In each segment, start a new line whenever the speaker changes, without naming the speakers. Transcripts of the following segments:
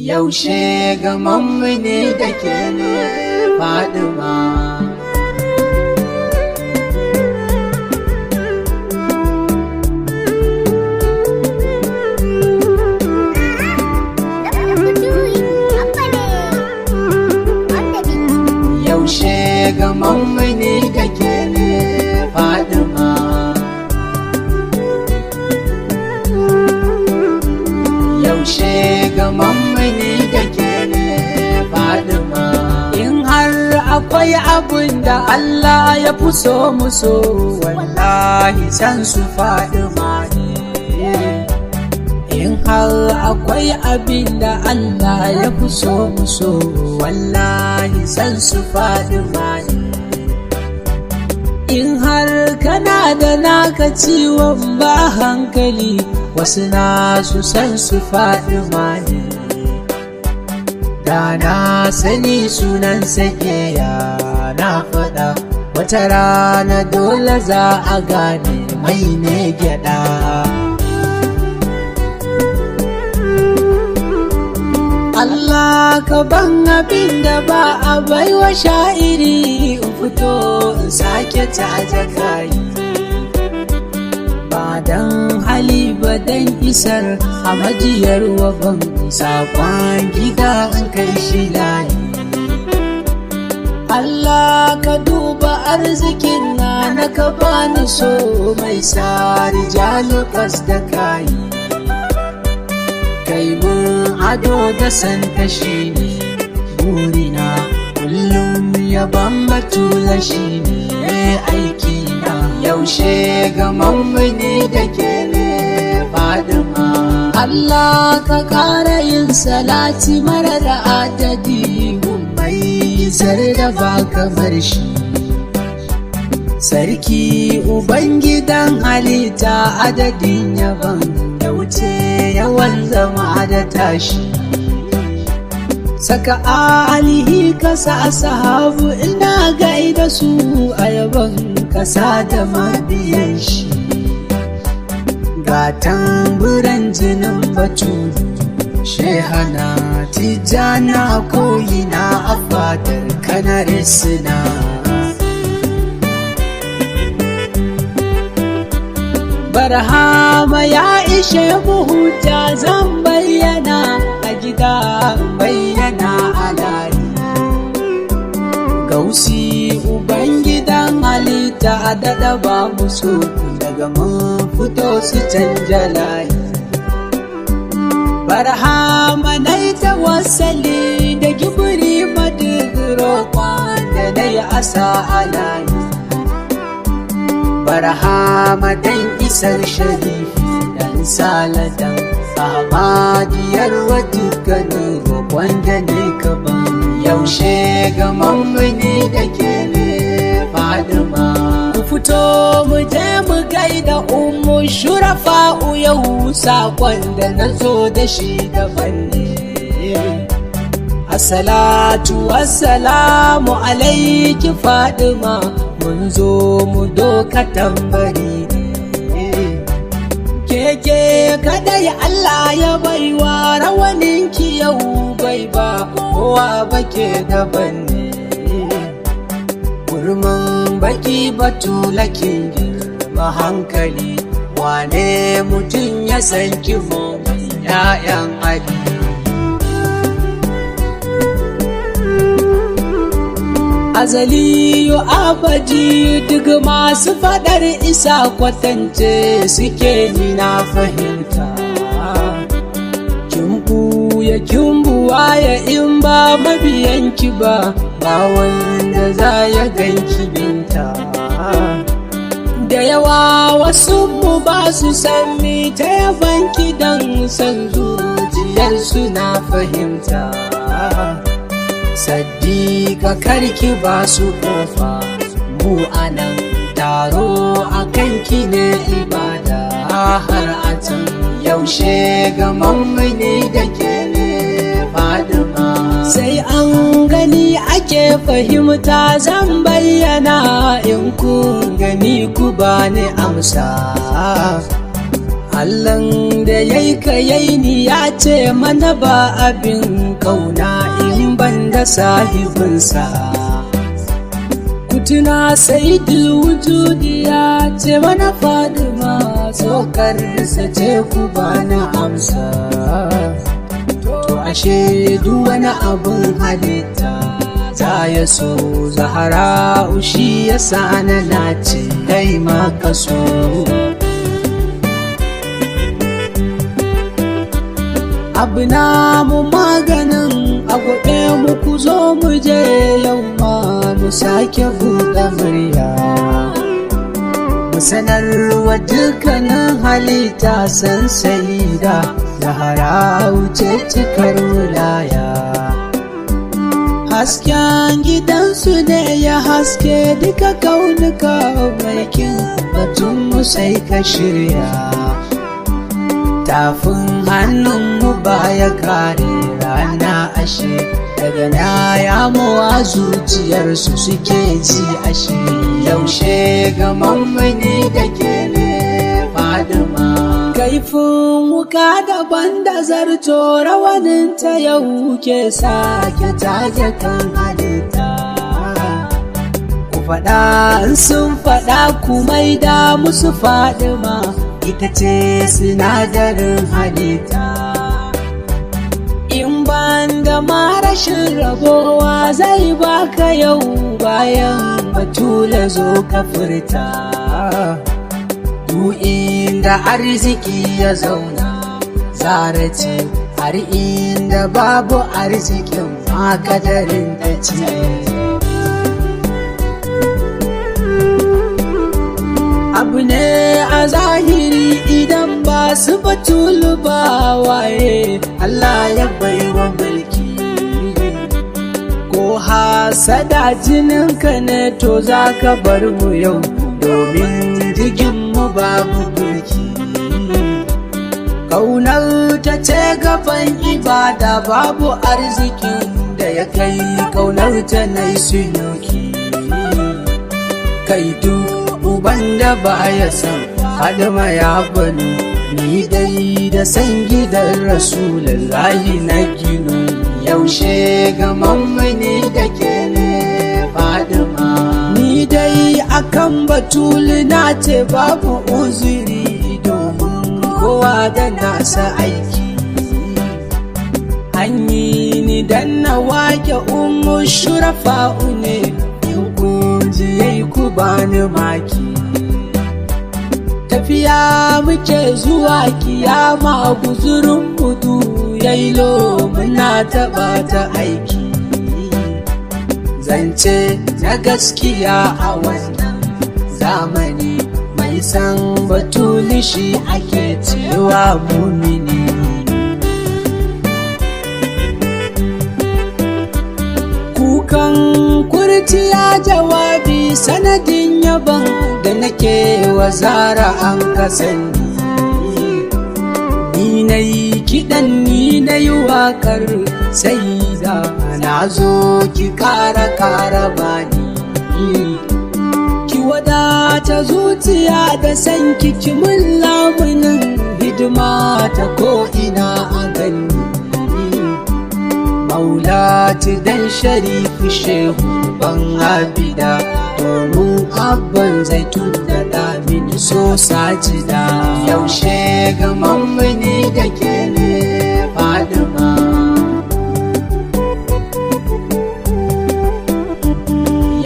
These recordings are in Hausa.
Yaushe gamanmu ne da ke ne Fadima. Yaushe gamanmu ne da ke ne Fadima. Yaushe gamanmu ne da ke ne Fadima. In har akwai abin da Allah ya fi so muso, wallahi san su Fadima ne. In har akwai abin da Allah ya fi so muso, wallahi san su Fadima ne. In har kana da naka ciwon ba hankali, wasu na su san su Fadima ne. Da na sani sunan sake ya na faɗa, wata rana dole za a gane mai ne gyaɗa. Allah ka ban abin da ba a baiwa sha'iri, in fito in sake taje kayi. Ba dan hali ba dan isar a majiyar waban sakon gida in kai shi layi. Allah ka duba arzikin na ka bani so mai sa rijalu kas da kayi. Kai mun ado da santa shi ne burina, kullum ya bambatula shi ne aiki na. Yaushe gamanmu ne da ke ne Fadima. Allah ka ƙara yin salati mara da adadi, mai zar da ba kamar shi. Sarki Ubangidan halitta, adadin yaban ya wuce yawan zama da tashi. Saka alihi kasa sahabu, ina gaida su a yaban kasa da mabiyan shi. Ga tamburan jinin batu shehana tijjana koyina a fadar kanar suna. Barhama ya ishe mu hujja, zan bayyana a gida bayyana a layi. Gausi Ubangidan halitta a daɗa ba musu, daga mun fito su canja layi. Barhama na yi tawassali da gibiri madigiro kwanda na yi asa a layi. Barhama dan isar sharifi dan saladan Ahmadiyar wa dukkanin roƙon da ne ka ban. Yaushe gamanmu ne da ke ne Fadima. Ku fito mu je mu gaida Ummu Shurafa'u, yau saƙon da na zo da shi daban ne. Assalatu wassalamu alaiki Fadima, mun zo mu doka tambari. Keke kadai Allah ya baiwa, rawaninki yau bai ba kowa bake daban ne. Kurmin baki batulakin girma hankali, wane mutum ya san kimo mai 'ya'yan Ali. Azaliyu abadi duk masu faɗar isa kwatance suke ni na fahimta. Kin buya kin buwaya in ba mabiyanki ba, ba wanda za ya ganki binta. Da yawa wasu mu ba su san mi ta yabanki don san zuciyarsu na fahimta. Saddiƙa karki ba su ƙofa, mu anan taro a kanki ne ibada har a can. Yaushe gamanmu ne da ke ne Fadima. Sai an gani ake fahimta, zan bayyana in kun gani ku bani amsa. Allahn da yayi ka yayi ni ya ce mana ba abin kauna in ban da sahibinsa. Kutuna saidul wujudi ya ce mana Fadima tsokarsa ce ku bana amsa. To ashe duk wani abin halitta za ya so Zahra shi ya sa na nace kai ma ka so. Abu na mu maganin a gobe mu ku zo mu je yau ma mu sake buɗe murya. Mu sanarwa dukkanin halitta san sayida Zahra wuce cikar wilaya. Hasken gidansu ne ya haske duka kaunuka mai kin batun mu sai ka shirya. Tafin hannunmu baya kare rana ashe daga na yamowa zuciyarsu suke ji ashe. Yaushe ga mammani da ke ne Fadima. Kaifin wuka daban da zarto rawaninta yau ke sake tage kan halitta. Ku faɗa in sun faɗa ku maida musu Fadima ita ce sinadarin halitta. In ban da ma rashin rabowa zai baka yau bayan Batula zo ka furta. Duk inda arziki ya zauna Zahra ce, har inda babu arzikin ma kadarin ta ce. Abu ne a zahiri idan ba su Batulu ba waye Allah ya baiwa mulki. Ko hasada jininka ne to za ka bar mu yau domin jiginmu babu mulki. Ƙaunar ta ce gaban ibada babu arzikin da ya kai ƙaunar ta na sunoki. Kai duk uban da ba ya san Fadima ya bani ni dai da san gidan Rasulullahi na gino. Yaushe ga mammani da ke ne Fadima. Ni dai akan Batulu na ce babu uzuri domin kowa da nasa aiki. Hanyi ni dan na wake Ummu Shurafa'u ne yayi ku bani maki. Tafiya muke zuwa kiyama guzurin budu yailo muna taɓa ta aiki. Zance na gaskiya a wannan zamani mai san Batulu shi ake cewa mumini. Kukan kurciya jawabi sanadin yaban da nake wa Zahra an kasani. Ni na yi kiɗan ni na yi waƙar sai da na zo ki ƙara bani. Ki wadata zuciya da san ki mun lamunin hidima ta ko'ina a gani. Maulati dan Sharifu Shehu ban Abida domin abban Zaitun da Damin so sajida. Yaushe ga mammani da ke ne Fadima.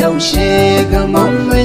Yaushe ga mammani